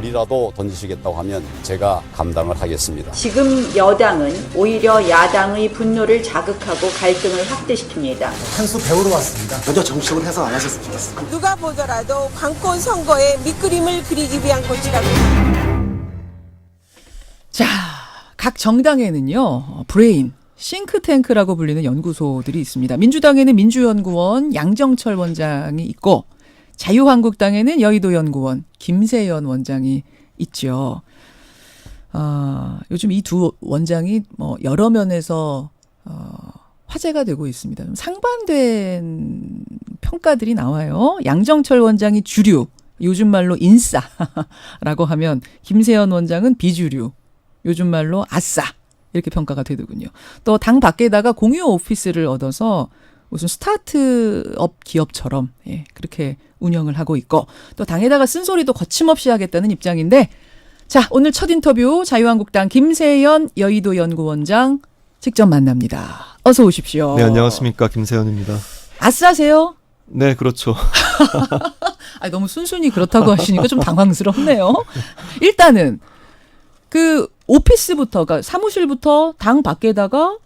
돌이라도 던지시겠다고 하면 제가 감당을 하겠습니다. 지금 여당은 오히려 야당의 분노를 자극하고 갈등을 확대시킵니다. 한 수 배우러 왔습니다. 먼저 정치적으로 해석 안 하셨으면 좋겠습니다. 누가 보더라도 관권 선거에 밑그림을 그리기 위한 것이라고. 자, 각 정당에는요, 브레인, 싱크탱크라고 불리는 연구소들이 있습니다. 민주당에는 민주연구원 양정철 원장이 있고, 자유한국당에는 여의도연구원 김세연 원장이 있죠. 요즘 이 두 원장이 여러 면에서 화제가 되고 있습니다. 상반된 평가들이 나와요. 양정철 원장이 주류, 요즘 말로 인싸라고 하면 김세연 원장은 비주류, 요즘 말로 아싸 이렇게 평가가 되더군요. 또 당 밖에다가 공유 오피스를 얻어서 무슨 스타트업 기업처럼 그렇게 운영을 하고 있고, 또 당에다가 쓴소리도 거침없이 하겠다는 입장인데, 자, 오늘 첫 인터뷰 자유한국당 김세연 여의도 연구원장 직접 만납니다. 어서 오십시오. 네, 안녕하십니까. 김세연입니다. 아싸세요? 네, 그렇죠. 너무 순순히 그렇다고 하시니까 좀 당황스럽네요. 일단은 그 오피스부터, 그러니까 사무실부터 당 밖에다가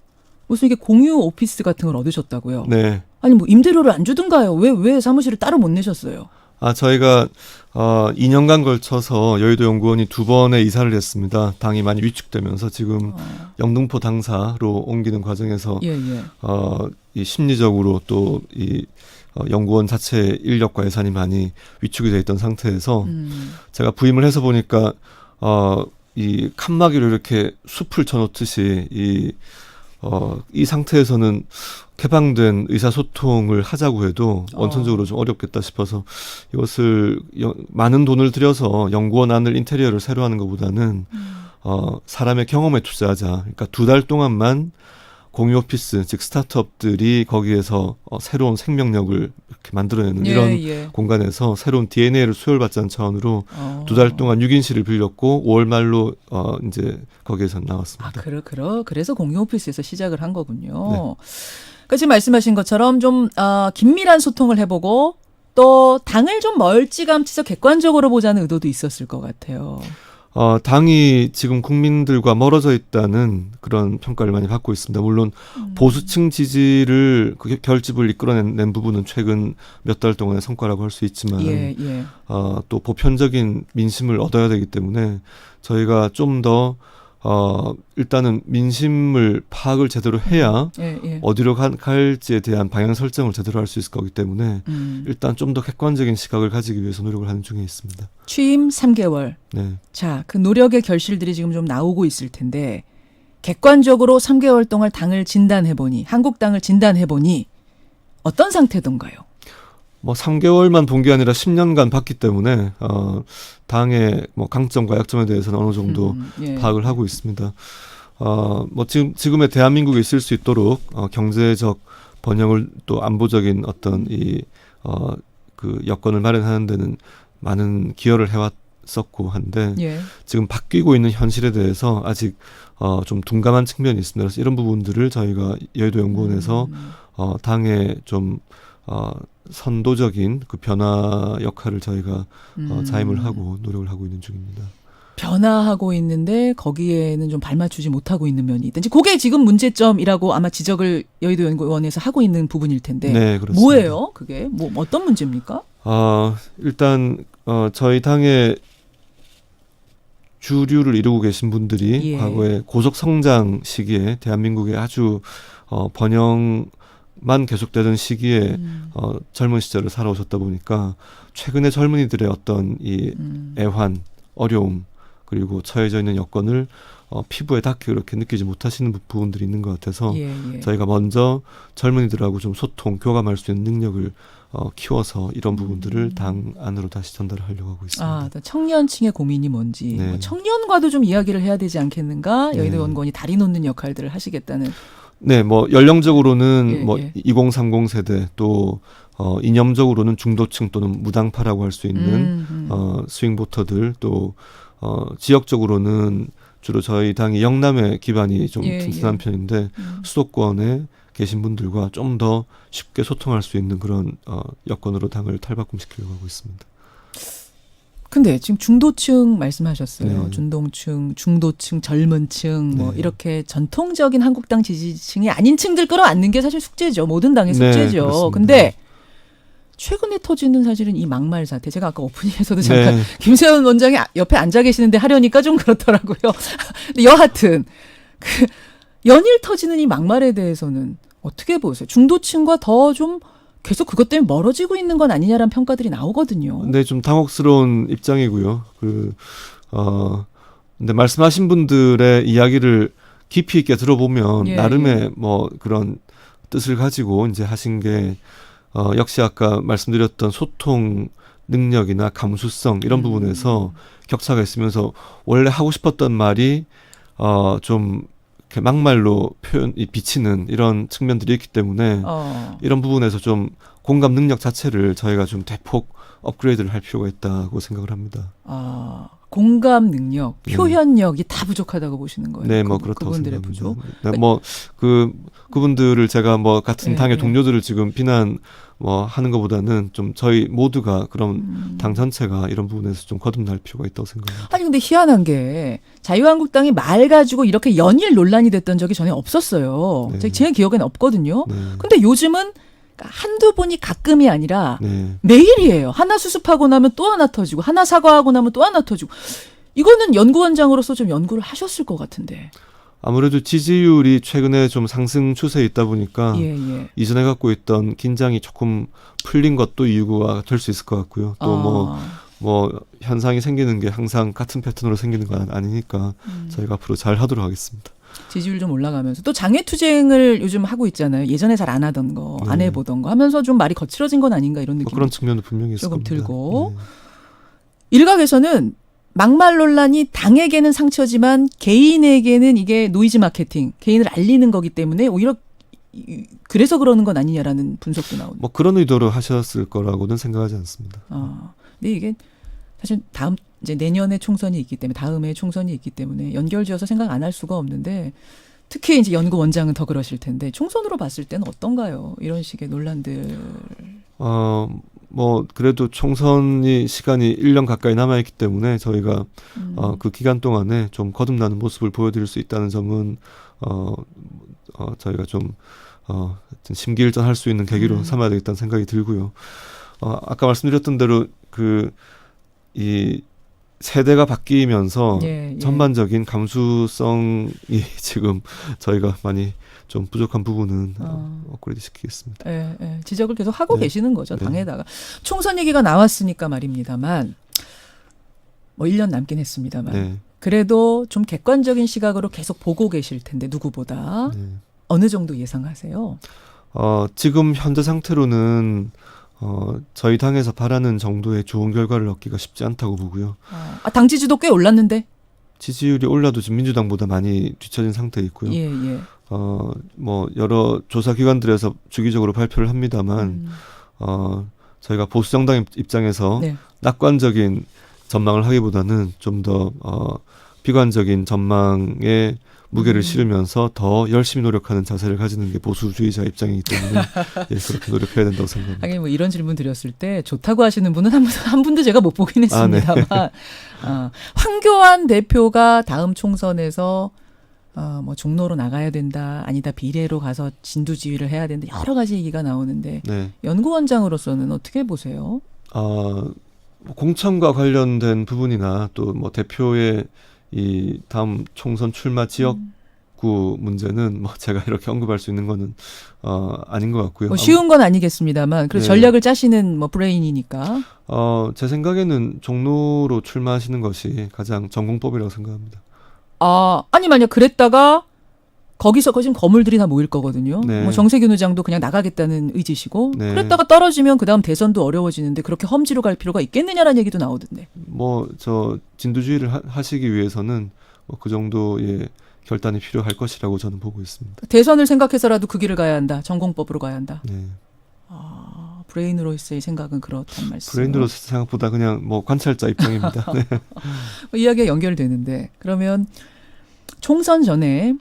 무슨 이게 공유 오피스 같은 걸 얻으셨다고요? 네. 아니 뭐 임대료를 안 주든가요? 왜 사무실을 따로 못 내셨어요? 저희가 2년간 걸쳐서 여의도 연구원이 2번의 이사를 했습니다. 당이 많이 위축되면서 지금 영등포 당사로 옮기는 과정에서 이 심리적으로 또 이 연구원 자체 인력과 예산이 많이 위축이 돼 있던 상태에서 제가 부임을 해서 보니까 이 칸막이로 이렇게 숲을 쳐놓듯이 이 상태에서는 개방된 의사소통을 하자고 해도 원천적으로 좀 어렵겠다 싶어서 이것을 많은 돈을 들여서 연구원 안을 인테리어를 새로 하는 것보다는 사람의 경험에 투자하자. 그러니까 2달 동안만 공유 오피스, 즉 스타트업들이 거기에서 새로운 생명력을 이렇게 만들어내는 이런 공간에서 새로운 DNA를 수혈받자는 차원으로 2달 동안 6인실을 빌렸고 5월 말로 이제 거기에서 나왔습니다. 그래서 공유 오피스에서 시작을 한 거군요. 네. 그러니까 지금 말씀하신 것처럼 좀 긴밀한 소통을 해보고 또 당을 좀 멀찌감치서 객관적으로 보자는 의도도 있었을 것 같아요. 당이 지금 국민들과 멀어져 있다는 그런 평가를 많이 받고 있습니다. 물론 보수층 지지를 그 결집을 이끌어낸 부분은 최근 몇 달 동안의 성과라고 할 수 있지만 또 보편적인 민심을 얻어야 되기 때문에 저희가 좀 더 일단은 민심을 파악을 제대로 해야 어디로 갈지에 대한 방향 설정을 제대로 할 수 있을 거기 때문에 일단 좀 더 객관적인 시각을 가지기 위해서 노력을 하는 중에 있습니다. 취임 3개월. 네. 자, 그 노력의 결실들이 지금 좀 나오고 있을 텐데 객관적으로 3개월 동안 당을 진단해보니, 한국당을 진단해보니 어떤 상태던가요? 3개월만 본 게 아니라 10년간 봤기 때문에 당의 강점과 약점에 대해서는 어느 정도 파악을 하고 있습니다. 지금의 대한민국에 있을 수 있도록 경제적 번영을 또 안보적인 어떤 그 여건을 마련하는 데는 많은 기여를 해왔었고 한데 지금 바뀌고 있는 현실에 대해서 아직 좀 둔감한 측면이 있습니다. 그래서 이런 부분들을 저희가 여의도 연구원에서 당에 좀 선도적인 그 변화 역할을 저희가 자임을 하고 노력을 하고 있는 중입니다. 변화하고 있는데 거기에는 좀 발맞추지 못하고 있는 면이 있든지, 그게 지금 문제점이라고 아마 지적을 여의도 연구원에서 하고 있는 부분일 텐데. 네, 그렇습니다. 뭐예요? 그게 어떤 문제입니까? 일단 저희 당의 주류를 이루고 계신 분들이 과거에 고속 성장 시기에 대한민국의 아주 번영만 계속되던 시기에 젊은 시절을 살아오셨다 보니까 최근에 젊은이들의 어떤 이 애환, 어려움, 그리고 처해져 있는 여건을 피부에 닿게 그렇게 느끼지 못하시는 부분들이 있는 것 같아서 저희가 먼저 젊은이들하고 좀 소통, 교감할 수 있는 능력을 키워서 이런 부분들을 당 안으로 다시 전달을 하려고 하고 있습니다. 청년층의 고민이 뭔지, 청년과도 좀 이야기를 해야 되지 않겠는가? 여의도 연구원이 다리 놓는 역할들을 하시겠다는. 네, 연령적으로는 2030 세대 또 이념적으로는 중도층 또는 무당파라고 할 수 있는 스윙보터들, 또 지역적으로는 주로 저희 당이 영남의 기반이 좀 튼튼한 편인데 수도권에 계신 분들과 좀 더 쉽게 소통할 수 있는 그런 여건으로 당을 탈바꿈시키려고 하고 있습니다. 근데 지금 중도층 말씀하셨어요. 네. 중도층, 젊은 층, 뭐 네. 이렇게 전통적인 한국당 지지층이 아닌 층들 끌어안는 게 사실 숙제죠. 모든 당의 네, 숙제죠. 그렇습니다. 근데 최근에 터지는 사실은 이 막말 사태. 제가 아까 오프닝에서도 잠깐 네. 김세현 원장이 옆에 앉아 계시는데 하려니까 좀 그렇더라고요. 근데 여하튼 그 연일 터지는 이 막말에 대해서는 어떻게 보세요? 중도층과 더 좀 계속 그것 때문에 멀어지고 있는 건 아니냐라는 평가들이 나오거든요. 네, 좀 당혹스러운 입장이고요. 근데 말씀하신 분들의 이야기를 깊이 있게 들어보면 예, 나름의 뭐 그런 뜻을 가지고 이제 하신 게 역시 아까 말씀드렸던 소통 능력이나 감수성 이런 부분에서 격차가 있으면서 원래 하고 싶었던 말이 좀 이렇게 막말로 비치는 이런 측면들이 있기 때문에 이런 부분에서 좀 공감 능력 자체를 저희가 좀 대폭 업그레이드를 할 필요가 있다고 생각을 합니다. 공감 능력, 표현력이 다 부족하다고 보시는 거예요. 네, 뭐 그렇다고 그분들의 생각합니다. 부족. 네, 뭐 그분들을 제가 뭐 같은 네, 당의 네. 동료들을 지금 비난 뭐 하는 것보다는 좀 저희 모두가 그런 당 전체가 이런 부분에서 좀 거듭날 필요가 있다고 생각합니다. 아니 근데 희한한 게 자유한국당이 말 가지고 이렇게 연일 논란이 됐던 적이 전에 없었어요. 네. 제 기억에는 없거든요. 네. 근데 요즘은 한두 번이 가끔이 아니라 네. 매일이에요. 하나 수습하고 나면 또 하나 터지고 하나 사과하고 나면 또 하나 터지고. 이거는 연구원장으로서 좀 연구를 하셨을 것 같은데. 아무래도 지지율이 최근에 좀 상승 추세에 있다 보니까 예. 이전에 갖고 있던 긴장이 조금 풀린 것도 이유가 될 수 있을 것 같고요. 또 뭐 현상이 생기는 게 항상 같은 패턴으로 생기는 건 아니니까 저희가 앞으로 잘 하도록 하겠습니다. 지지율 좀 올라가면서 또 장애투쟁을 요즘 하고 있잖아요. 예전에 잘 안 하던 거, 안 네. 해보던 거 하면서 좀 말이 거칠어진 건 아닌가 이런 뭐 느낌. 그런 측면도 분명히 있을 조금 겁니다. 들고. 네. 일각에서는 막말 논란이 당에게는 상처지만 개인에게는 이게 노이즈 마케팅, 개인을 알리는 거기 때문에 오히려 그래서 그러는 건 아니냐라는 분석도 나오는. 뭐 그런 의도로 하셨을 거라고는 생각하지 않습니다. 근데 이게 사실 다음 이제 내년에 총선이 있기 때문에 다음에 총선이 있기 때문에 연결지어서 생각 안 할 수가 없는데 특히 이제 연구원장은 더 그러실 텐데 총선으로 봤을 때는 어떤가요? 이런 식의 논란들. 뭐 그래도 총선이 시간이 1년 가까이 남아있기 때문에 저희가 그 기간 동안에 좀 거듭나는 모습을 보여드릴 수 있다는 점은 저희가 좀 심기일전할 수 있는 계기로 삼아야 되겠다는 생각이 들고요. 아까 말씀드렸던 대로 이 세대가 바뀌면서 전반적인 감수성이 지금 저희가 많이 좀 부족한 부분은 업그레이드 시키겠습니다. 지적을 계속 하고 네. 계시는 거죠. 네. 당에다가. 총선 얘기가 나왔으니까 말입니다만 뭐 1년 남긴 했습니다만 네. 그래도 좀 객관적인 시각으로 계속 보고 계실 텐데 누구보다 네. 어느 정도 예상하세요? 지금 현재 상태로는 저희 당에서 바라는 정도의 좋은 결과를 얻기가 쉽지 않다고 보고요. 당 지지도 꽤 올랐는데? 지지율이 올라도 지금 민주당보다 많이 뒤처진 상태에 있고요. 예. 뭐 여러 조사 기관들에서 주기적으로 발표를 합니다만 저희가 보수 정당 입장에서 네. 낙관적인 전망을 하기보다는 좀 더 비관적인 전망에 무게를 실으면서 더 열심히 노력하는 자세를 가지는 게 보수주의자 입장이기 때문에 그렇게 노력해야 된다고 생각합니다. 하긴 뭐 이런 질문 드렸을 때 좋다고 하시는 분은 한 분도 제가 못 보긴 했습니다만 황교안 대표가 다음 총선에서 뭐 종로로 나가야 된다, 아니다 비례로 가서 진두지휘를 해야 된다 여러 가지 얘기가 나오는데 네. 연구원장으로서는 어떻게 보세요? 공천과 관련된 부분이나 또 뭐 대표의 이 다음 총선 출마 지역구 문제는 뭐 제가 이렇게 언급할 수 있는 거는 아닌 것 같고요. 뭐 쉬운 건 아니겠습니다만 그래서 네. 전략을 짜시는 뭐 브레인이니까. 제 생각에는 종로로 출마하시는 것이 가장 전공법이라고 생각합니다. 아니 만약 그랬다가 거기서 지금 거물들이 다 모일 거거든요. 네. 뭐 정세균 의장도 그냥 나가겠다는 의지시고 네. 그랬다가 떨어지면 그다음 대선도 어려워지는데 그렇게 험지로 갈 필요가 있겠느냐라는 얘기도 나오던데. 뭐 저 진두주의를 하시기 위해서는 뭐 그 정도의 결단이 필요할 것이라고 저는 보고 있습니다. 대선을 생각해서라도 그 길을 가야 한다. 전공법으로 가야 한다. 네. 브레인으로서의 생각은 그렇단 말씀. 브레인으로서 생각보다 그냥 뭐 관찰자 입장입니다. 네. 이야기가 연결되는데 그러면 총선 전에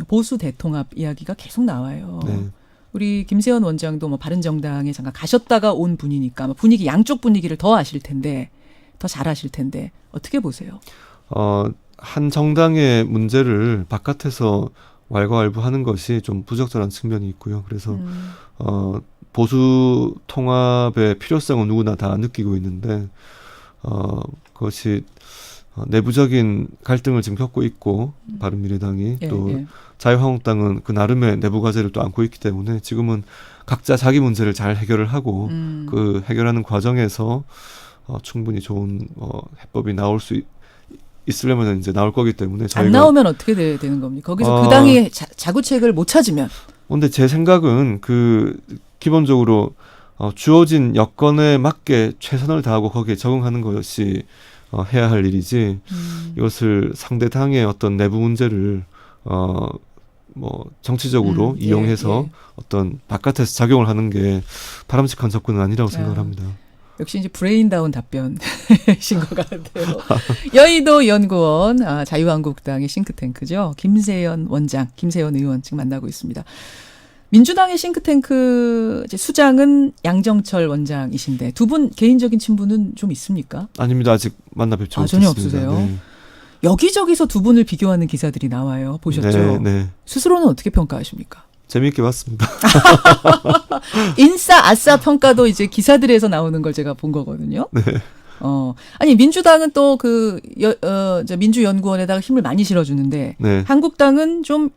보수 대통합 이야기가 계속 나와요. 네. 우리 김세현 원장도 뭐 바른정당에 잠깐 가셨다가 온 분이니까 분위기 양쪽 분위기를 더 아실 텐데 더 잘하실 텐데 어떻게 보세요? 한 정당의 문제를 바깥에서 왈가왈부하는 것이 좀 부적절한 측면이 있고요. 그래서 보수 통합의 필요성은 누구나 다 느끼고 있는데 그것이 내부적인 갈등을 지금 겪고 있고 바른미래당이 또 자유한국당은 그 나름의 내부 과제를 또 안고 있기 때문에 지금은 각자 자기 문제를 잘 해결을 하고 그 해결하는 과정에서 충분히 좋은 해법이 나올 수 있으려면 이제 나올 거기 때문에 저희가 안 나오면 어떻게 되는 겁니까? 거기서 그 당이 자구책을 못 찾으면. 근데 제 생각은 기본적으로 주어진 여건에 맞게 최선을 다하고 거기에 적응하는 것이 해야 할 일이지 이것을 상대 당의 어떤 내부 문제를 정치적으로 이용해서 어떤 바깥에서 작용을 하는 게 바람직한 접근은 아니라고 생각을 합니다. 역시 이제 브레인다운 답변이신 것 같아요. 여의도 연구원 자유한국당의 싱크탱크죠. 김세연 원장, 김세연 의원 지금 만나고 있습니다. 민주당의 싱크탱크 수장은 양정철 원장이신데 두 분 개인적인 친분은 좀 있습니까? 아닙니다. 아직 만나 뵙지 못했습니다. 전혀 없으세요? 네. 여기저기서 두 분을 비교하는 기사들이 나와요. 보셨죠? 네. 스스로는 어떻게 평가하십니까? 재미있게 봤습니다. 인싸 아싸 평가도 이제 기사들에서 나오는 걸 제가 본 거거든요. 네. 아니 민주당은 또 민주연구원에다가 힘을 많이 실어주는데 네. 한국당은 좀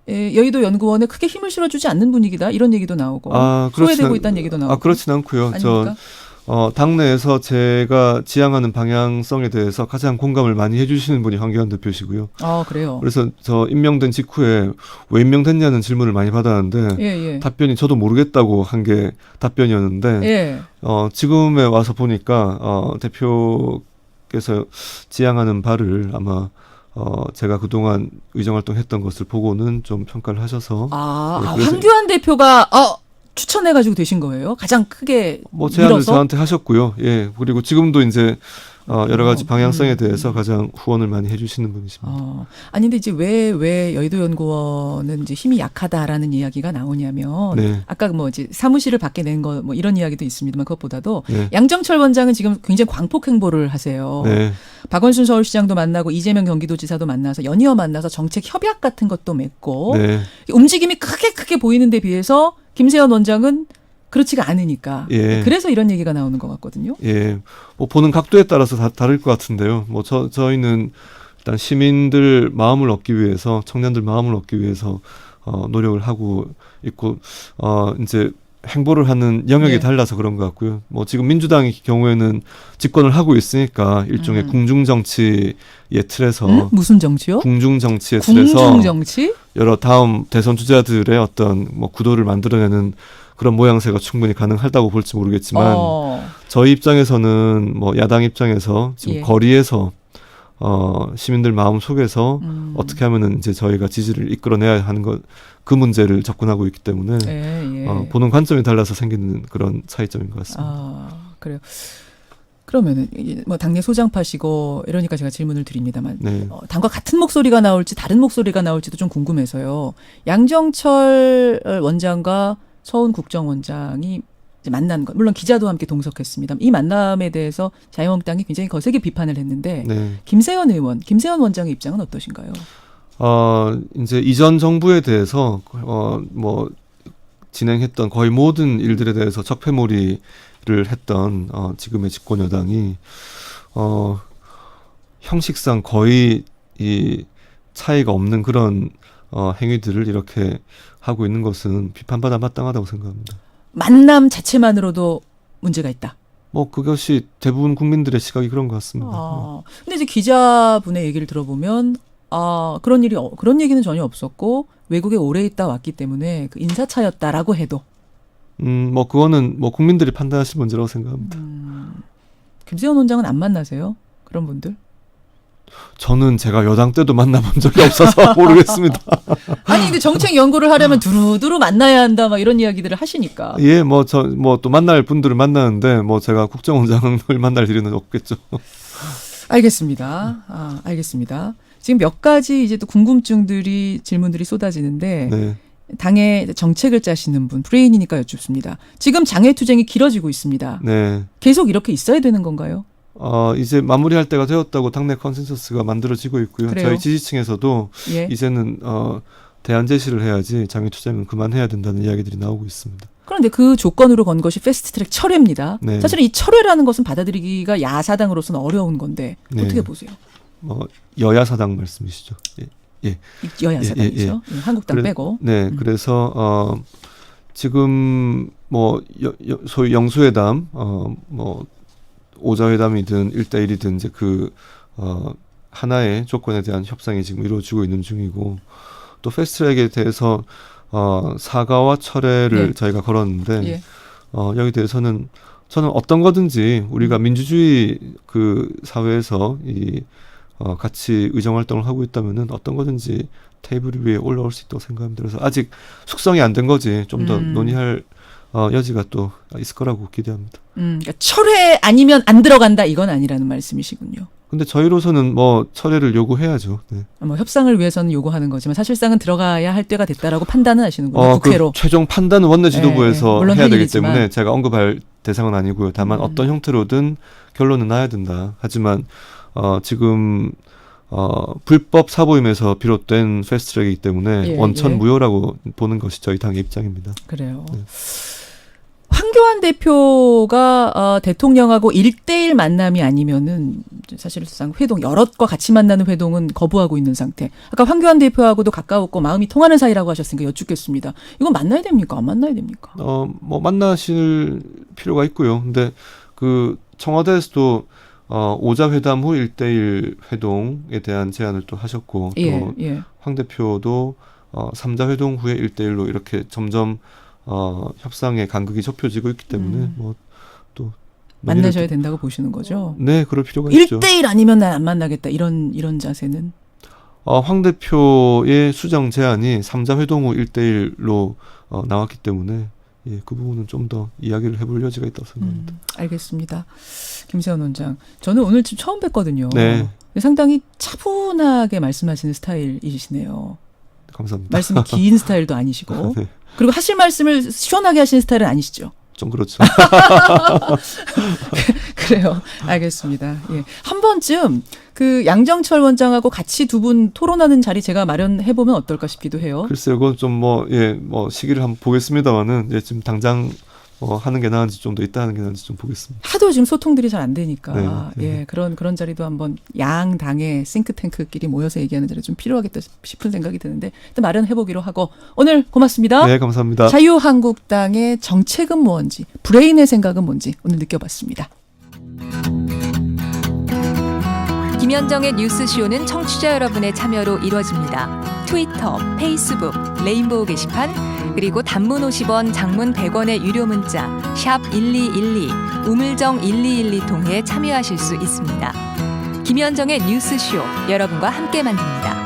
여의도 연구원에 크게 힘을 실어주지 않는 분위기다 이런 얘기도 나오고 소외되고 있다는 얘기도 나오고. 그렇진 않고요. 아닙니까? 당내에서 제가 지향하는 방향성에 대해서 가장 공감을 많이 해주시는 분이 황교안 대표시고요. 그래요. 그래서 저 임명된 직후에 왜 임명됐냐는 질문을 많이 받았는데 답변이 저도 모르겠다고 한 게 답변이었는데 지금에 와서 보니까 대표께서 지향하는 바를 아마 제가 그동안 의정활동했던 것을 보고는 좀 평가를 하셔서 황교안 대표가 추천해가지고 되신 거예요? 가장 크게 제안을 밀어서? 저한테 하셨고요. 예. 그리고 지금도 이제 여러 가지 방향성에 대해서 가장 후원을 많이 해주시는 분이십니다. 아니 근데 이제 왜 여의도 연구원은 이제 힘이 약하다라는 이야기가 나오냐면 아까 이제 사무실을 밖에 낸 거 이런 이야기도 있습니다만 그것보다도 양정철 원장은 지금 굉장히 광폭 행보를 하세요. 박원순 서울시장도 만나고 이재명 경기도지사도 만나서 연이어 만나서 정책 협약 같은 것도 맺고 움직임이 크게 보이는 데 비해서 김세연 원장은 그렇지가 않으니까. 그래서 이런 얘기가 나오는 것 같거든요. 보는 각도에 따라서 다를 것 같은데요. 저희는 일단 시민들 마음을 얻기 위해서, 청년들 마음을 얻기 위해서 노력을 하고 있고, 이제 행보를 하는 영역이 달라서 그런 것 같고요. 지금 민주당의 경우에는 집권을 하고 있으니까 일종의 궁중정치의 틀에서. 무슨 정치요? 궁중정치의 틀에서. 궁중정치? 여러 다음 대선 주자들의 어떤 구도를 만들어내는 그런 모양새가 충분히 가능하다고 볼지 모르겠지만 저희 입장에서는 야당 입장에서 지금 거리에서 시민들 마음 속에서 어떻게 하면은 이제 저희가 지지를 이끌어내야 하는 그 문제를 접근하고 있기 때문에 보는 관점이 달라서 생기는 그런 차이점인 것 같습니다. 그래요. 그러면은 당내 소장파시고 이러니까 제가 질문을 드립니다만 당과 같은 목소리가 나올지 다른 목소리가 나올지도 좀 궁금해서요. 양정철 원장과 서훈 국정원장이 이제 만난 것, 물론 기자도 함께 동석했습니다. 이 만남에 대해서 자유한국당이 굉장히 거세게 비판을 했는데 김세연 원장의 입장은 어떠신가요? 이제 이전 정부에 대해서 진행했던 거의 모든 일들에 대해서 적폐몰이를 했던 지금의 집권 여당이 형식상 거의 이 차이가 없는 그런 행위들을 이렇게 하고 있는 것은 비판받아 마땅하다고 생각합니다. 만남 자체만으로도 문제가 있다. 그것이 대부분 국민들의 시각이 그런 것 같습니다. 근데 이제 기자분의 얘기를 들어보면 그런 얘기는 전혀 없었고 외국에 오래 있다 왔기 때문에 그 인사차였다라고 해도 그거는 국민들이 판단하실 문제라고 생각합니다. 김세연 원장은 안 만나세요? 그런 분들? 저는 제가 여당 때도 만나본 적이 없어서 모르겠습니다. 아니 근데 정책 연구를 하려면 두루두루 만나야 한다 막 이런 이야기들을 하시니까. 또 만날 분들을 만나는데 제가 국정원장을 만날 일은 없겠죠. 알겠습니다. 알겠습니다. 지금 몇 가지 이제 또 질문들이 쏟아지는데 당의 정책을 짜시는 분, 브레인이니까 여쭙습니다. 지금 장애투쟁이 길어지고 있습니다. 계속 이렇게 있어야 되는 건가요? 이제 마무리할 때가 되었다고 당내 컨센서스가 만들어지고 있고요. 그래요? 저희 지지층에서도 예. 이제는 대안 제시를 해야지 장외 투쟁은 그만해야 된다는 이야기들이 나오고 있습니다. 그런데 그 조건으로 건 것이 패스트트랙 철회입니다. 네. 사실은 이 철회라는 것은 받아들이기가 야사당으로서는 어려운 건데 네. 어떻게 보세요? 여야 사당 말씀이시죠? 예. 여야사당이죠. 예, 한국당 빼고. 네, 그래서 지금 소위 영수회담, 오자회담이든 1대1이든 이제 하나의 조건에 대한 협상이 지금 이루어지고 있는 중이고, 또 패스트트랙에 대해서 사과와 철회를 네. 저희가 걸었는데 예. 여기 대해서는 저는 어떤 거든지 우리가 민주주의 사회에서 같이 의정 활동을 하고 있다면은 어떤 거든지 테이블 위에 올라올 수 있다고 생각합니다. 그래서 아직 숙성이 안 된 거지 좀 더 논의할 여지가 또 있을 거라고 기대합니다. 그러니까 철회 아니면 안 들어간다 이건 아니라는 말씀이시군요. 근데 저희로서는 철회를 요구해야죠. 네. 협상을 위해서는 요구하는 거지만 사실상은 들어가야 할 때가 됐다라고 판단은 하시는군요. 국회로. 최종 판단은 원내 지도부에서 물론 해야 되기 일이지만. 때문에 제가 언급할 대상은 아니고요. 다만 어떤 형태로든 결론은 나야 된다. 하지만 지금 불법 사보임에서 비롯된 패스트트랙이기 때문에 원천 무효라고 보는 것이 저희 당의 입장입니다. 그래요. 네. 황교안 대표가 대통령하고 1대1 만남이 아니면은 사실상 회동 여럿과 같이 만나는 회동은 거부하고 있는 상태. 아까 황교안 대표하고도 가까웠고 마음이 통하는 사이라고 하셨으니까 여쭙겠습니다. 이건 만나야 됩니까? 안 만나야 됩니까? 만나실 필요가 있고요. 근데 청와대에서도 오자회담 후 1대1 회동에 대한 제안을 또 하셨고 또 황 대표도 3자 회동 후에 1대1로 이렇게 점점 협상의 간극이 좁혀지고 있기 때문에 또 만나셔야 된다고 보시는 거죠? 네, 그럴 필요가 있죠. 1대1 아니면 난 안 만나겠다 이런 자세는? 황 대표의 수정 제안이 3자 회동 후 1대1로 나왔기 때문에 그 부분은 좀 더 이야기를 해볼 여지가 있다고 생각합니다. 알겠습니다. 김세현 원장, 저는 오늘 지금 처음 뵀거든요. 네. 상당히 차분하게 말씀하시는 스타일이시네요. 감사합니다. 말씀이 긴 스타일도 아니시고 네. 그리고 하실 말씀을 시원하게 하시는 스타일은 아니시죠? 좀 그렇죠. 그래요. 알겠습니다. 예. 한 번쯤 양정철 원장하고 같이 두 분 토론하는 자리 제가 마련해보면 어떨까 싶기도 해요. 글쎄요, 그건 좀 시기를 한번 보겠습니다만은 지금 당장 하는 게 나은지 좀 더 있다 하는 게 나은지 좀 보겠습니다. 하도 지금 소통들이 잘 안 되니까 네. 그런 자리도 한번 양 당의 싱크탱크끼리 모여서 얘기하는 자리 좀 필요하겠다 싶은 생각이 드는데 일단 마련해보기로 하고 오늘 고맙습니다. 네, 감사합니다. 자유한국당의 정책은 뭔지 브레인의 생각은 뭔지 오늘 느껴봤습니다. 김현정의 뉴스쇼는 청취자 여러분의 참여로 이루어집니다. 트위터, 페이스북, 레인보우 게시판 그리고 단문 50원, 장문 100원의 유료 문자 샵 1212, 우물정 1212 통해 참여하실 수 있습니다. 김현정의 뉴스쇼 여러분과 함께 만듭니다.